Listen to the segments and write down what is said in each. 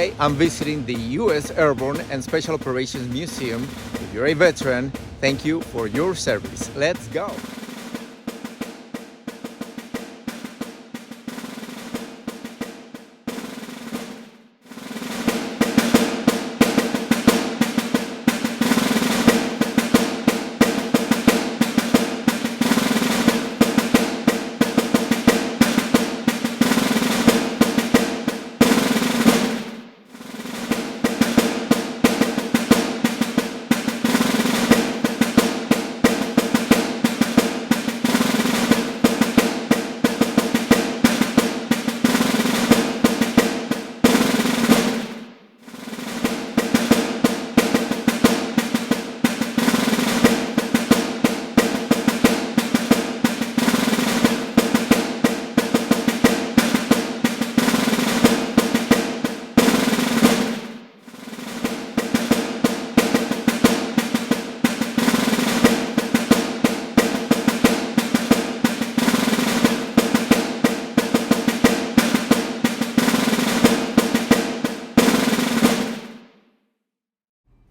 Today, I'm visiting the U.S. Airborne and Special Operations Museum. If you're a veteran, thank you for your service. Let's go!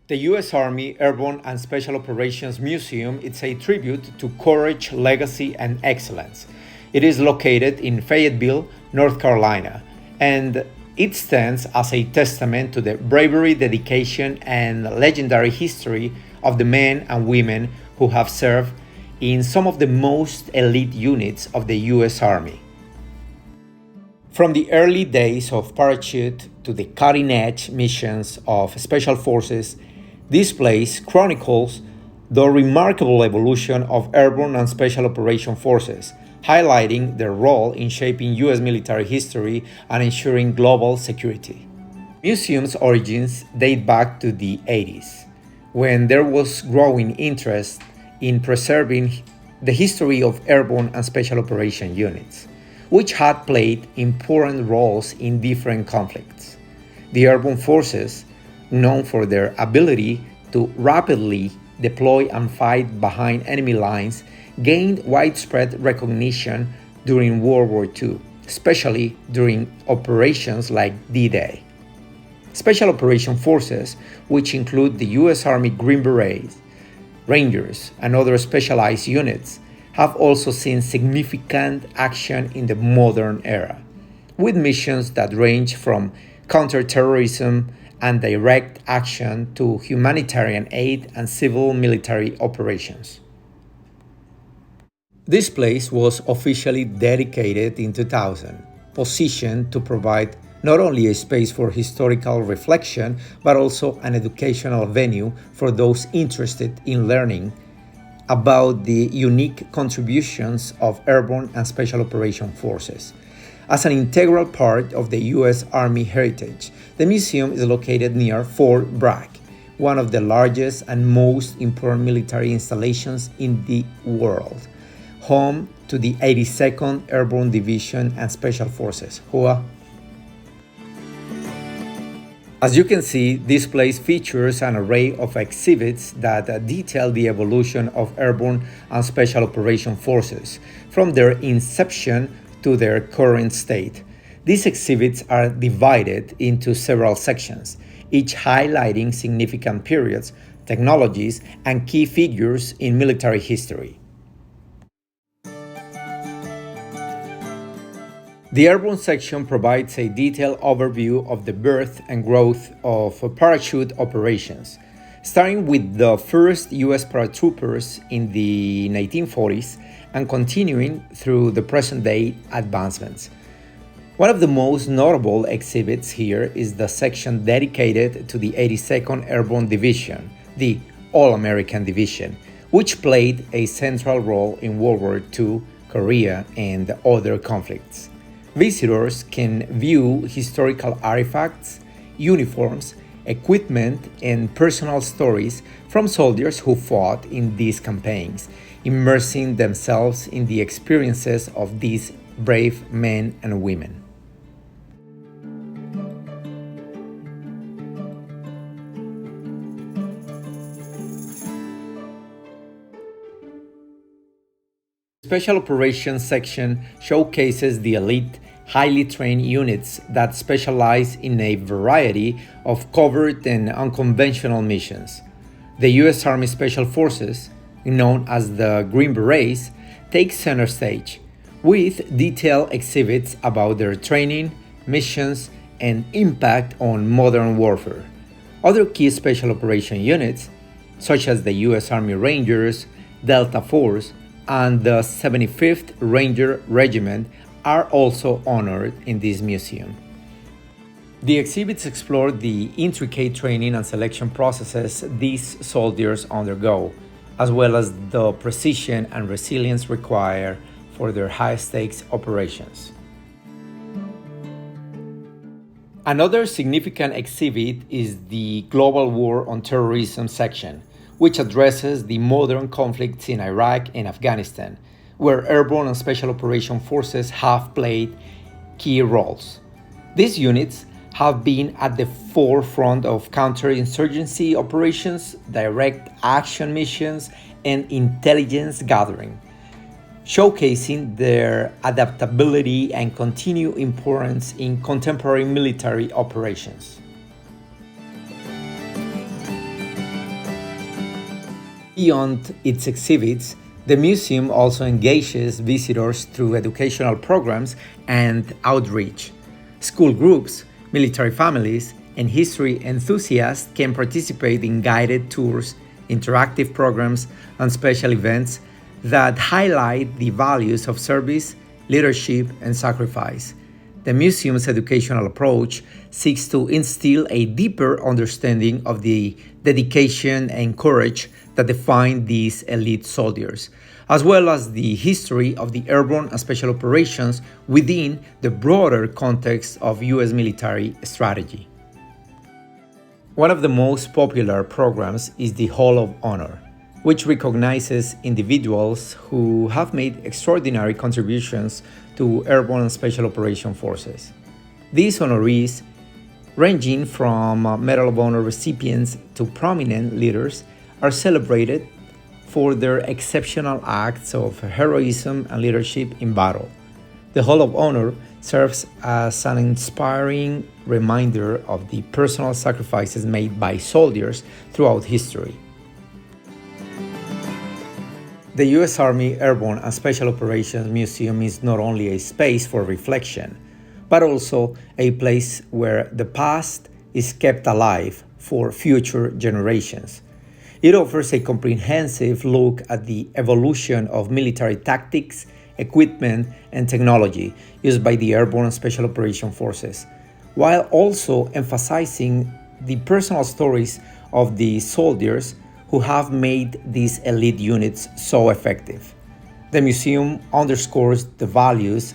The U.S. Army Airborne and Special Operations Museum is a tribute to courage, legacy, and excellence. It is located in Fayetteville, North Carolina, and it stands as a testament to the bravery, dedication, and legendary history of the men and women who have served in some of the most elite units of the U.S. Army. From the early days of parachute to the cutting-edge missions of Special Forces, this place chronicles the remarkable evolution of airborne and special operation forces, highlighting their role in shaping U.S. military history and ensuring global security. Museum's origins date back to the 80s, when there was growing interest in preserving the history of airborne and special operation units, which had played important roles in different conflicts. The airborne forces, known for their ability to rapidly deploy and fight behind enemy lines, gained widespread recognition during World War II, especially during operations like D-Day. Special Operation Forces, which include the U.S. Army Green Berets, Rangers, and other specialized units, have also seen significant action in the modern era, with missions that range from counterterrorism and direct action to humanitarian aid and civil military operations. This place was officially dedicated in 2000, positioned to provide not only a space for historical reflection, but also an educational venue for those interested in learning about the unique contributions of airborne and special operation forces. As an integral part of the U.S. Army heritage, the museum is located near Fort Bragg, one of the largest and most important military installations in the world, home to the 82nd Airborne Division and Special Forces, HUA. As you can see, this place features an array of exhibits that detail the evolution of airborne and special operation forces, from their inception to their current state. These exhibits are divided into several sections, each highlighting significant periods, technologies, and key figures in military history. The Airborne section provides a detailed overview of the birth and growth of parachute operations, starting with the first U.S. paratroopers in the 1940s and continuing through the present-day advancements. One of the most notable exhibits here is the section dedicated to the 82nd Airborne Division, the All-American Division, which played a central role in World War II, Korea, and other conflicts. Visitors can view historical artifacts, uniforms, equipment, and personal stories from soldiers who fought in these campaigns, immersing themselves in the experiences of these brave men and women. Special Operations section showcases the elite highly trained units that specialize in a variety of covert and unconventional missions. The U.S. Army Special Forces, known as the Green Berets, take center stage, with detailed exhibits about their training, missions, and impact on modern warfare. Other key special operation units, such as the U.S. Army Rangers, Delta Force, and the 75th Ranger Regiment, are also honored in this museum. The exhibits explore the intricate training and selection processes these soldiers undergo, as well as the precision and resilience required for their high-stakes operations. Another significant exhibit is the Global War on Terrorism section, which addresses the modern conflicts in Iraq and Afghanistan, where airborne and special operation forces have played key roles. These units have been at the forefront of counterinsurgency operations, direct action missions, and intelligence gathering, showcasing their adaptability and continued importance in contemporary military operations. Beyond its exhibits, the museum also engages visitors through educational programs and outreach. School groups, military families, and history enthusiasts can participate in guided tours, interactive programs, and special events that highlight the values of service, leadership, and sacrifice. The museum's educational approach seeks to instill a deeper understanding of the dedication and courage that define these elite soldiers, as well as the history of the airborne and special operations within the broader context of U.S. military strategy. One of the most popular programs is the Hall of Honor, which recognizes individuals who have made extraordinary contributions to airborne and special operation forces. These honorees, ranging from Medal of Honor recipients to prominent leaders, are celebrated for their exceptional acts of heroism and leadership in battle. The Hall of Honor serves as an inspiring reminder of the personal sacrifices made by soldiers throughout history. The U.S. Army Airborne and Special Operations Museum is not only a space for reflection, but also a place where the past is kept alive for future generations. It offers a comprehensive look at the evolution of military tactics, equipment, and technology used by the Airborne and Special Operations Forces, while also emphasizing the personal stories of the soldiers who have made these elite units so effective. The museum underscores the values,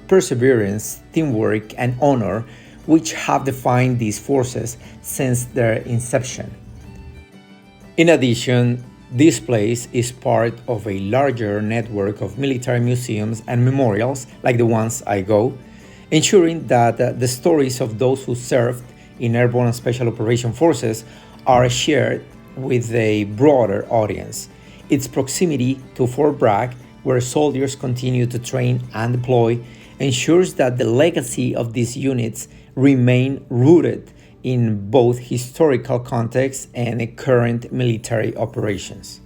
perseverance, teamwork, and honor which have defined these forces since their inception. In addition, this place is part of a larger network of military museums and memorials like the ones I go, ensuring that the stories of those who served in airborne and special operation forces are shared with a broader audience. Its proximity to Fort Bragg, where soldiers continue to train and deploy, ensures that the legacy of these units remain rooted in both historical context and current military operations.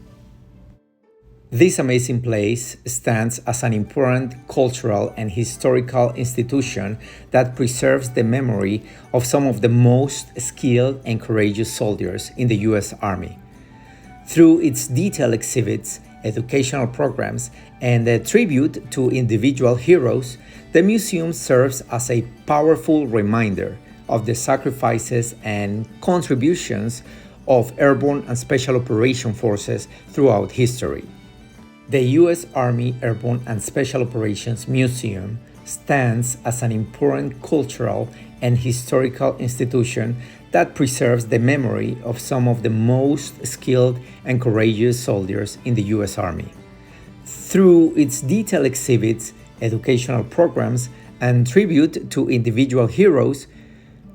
This amazing place stands as an important cultural and historical institution that preserves the memory of some of the most skilled and courageous soldiers in the U.S. Army. Through its detailed exhibits, educational programs, and a tribute to individual heroes, the museum serves as a powerful reminder of the sacrifices and contributions of airborne and special operation forces throughout history. The U.S. Army Airborne and Special Operations Museum stands as an important cultural and historical institution that preserves the memory of some of the most skilled and courageous soldiers in the U.S. Army. Through its detailed exhibits, educational programs, and tribute to individual heroes,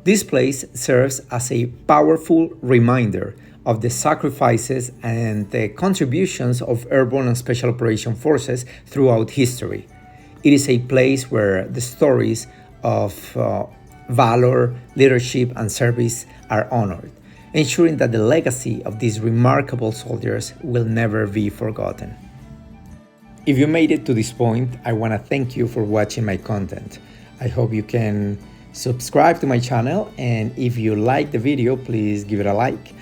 this place serves as a powerful reminder of the sacrifices and the contributions of airborne and special operation forces throughout history. It is a place where the stories of valor, leadership, and service are honored, ensuring that the legacy of these remarkable soldiers will never be forgotten. If you made it to this point, I want to thank you for watching my content. I hope you can subscribe to my channel, and if you like the video, please give it a like.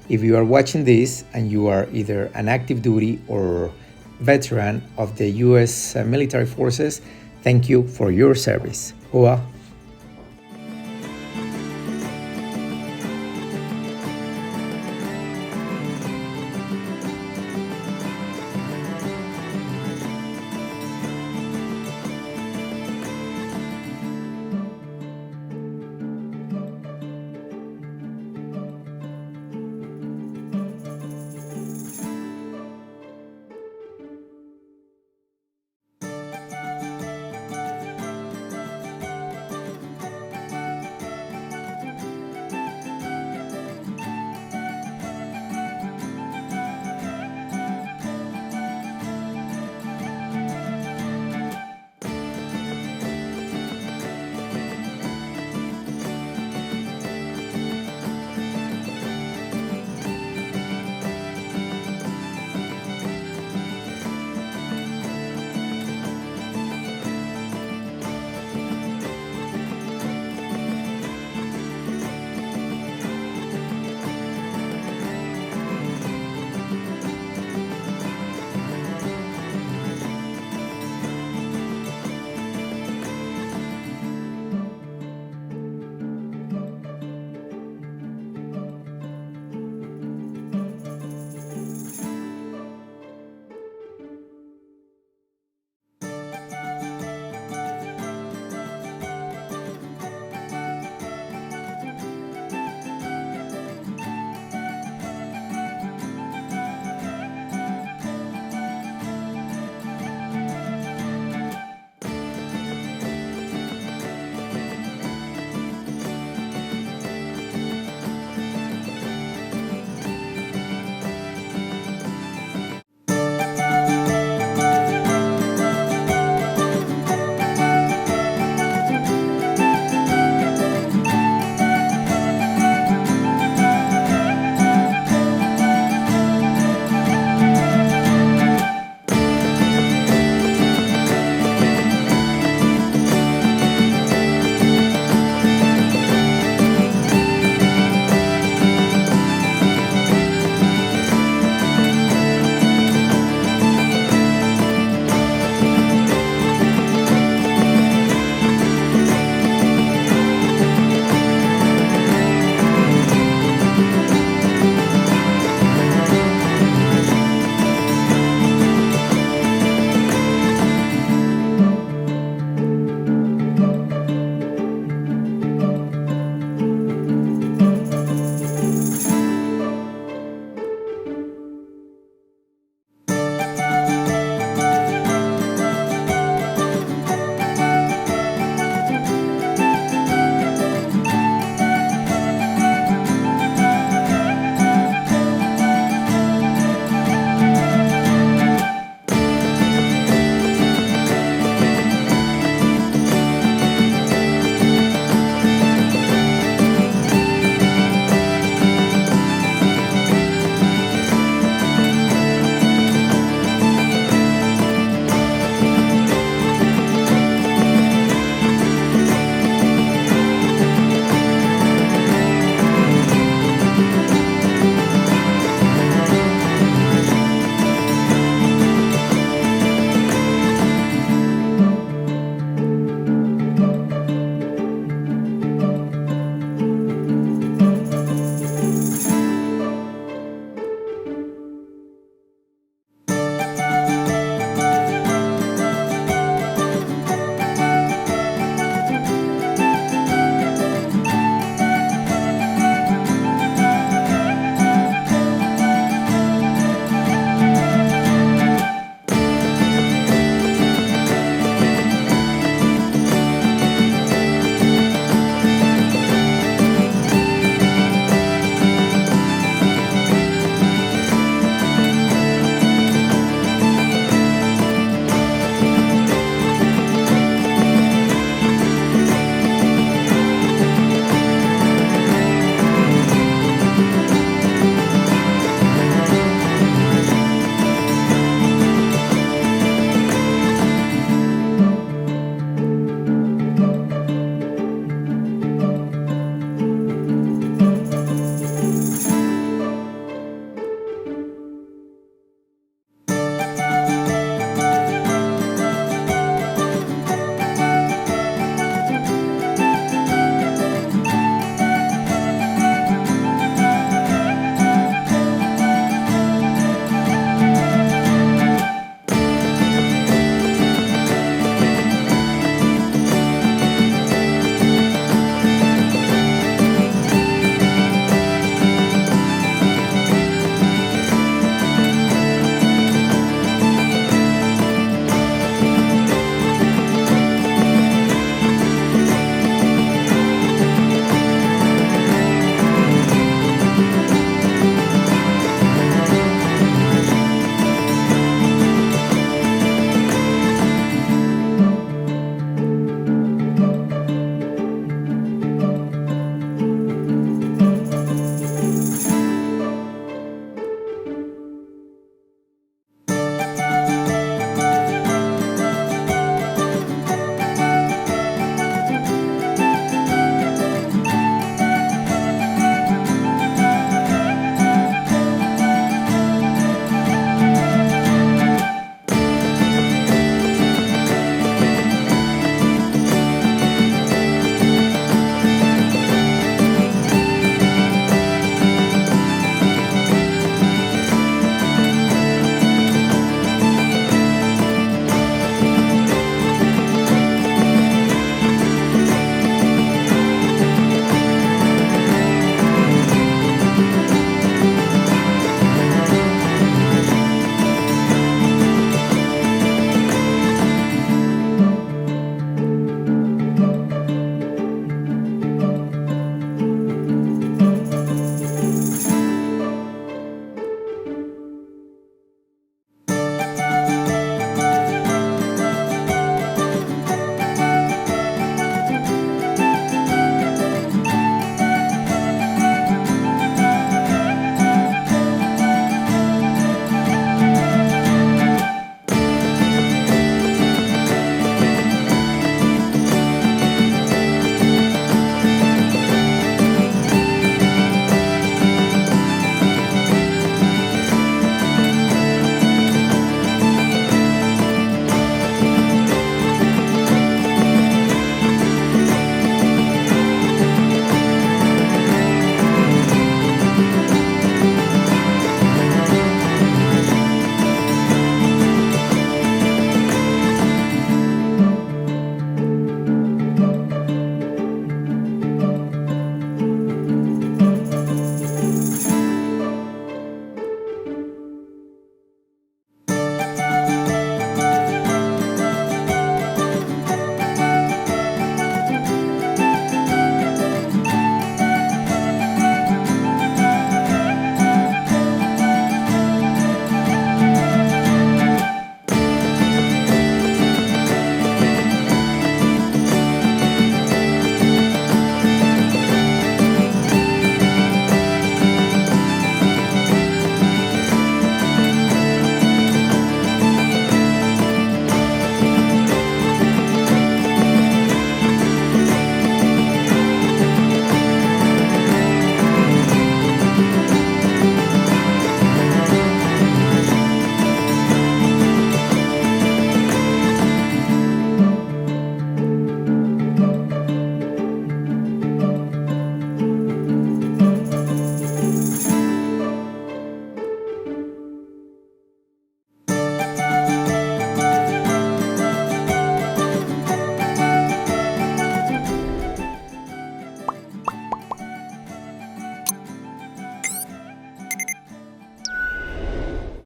If you are watching this and you are either an active duty or veteran of the U.S. military forces, thank you for your service. Hoa.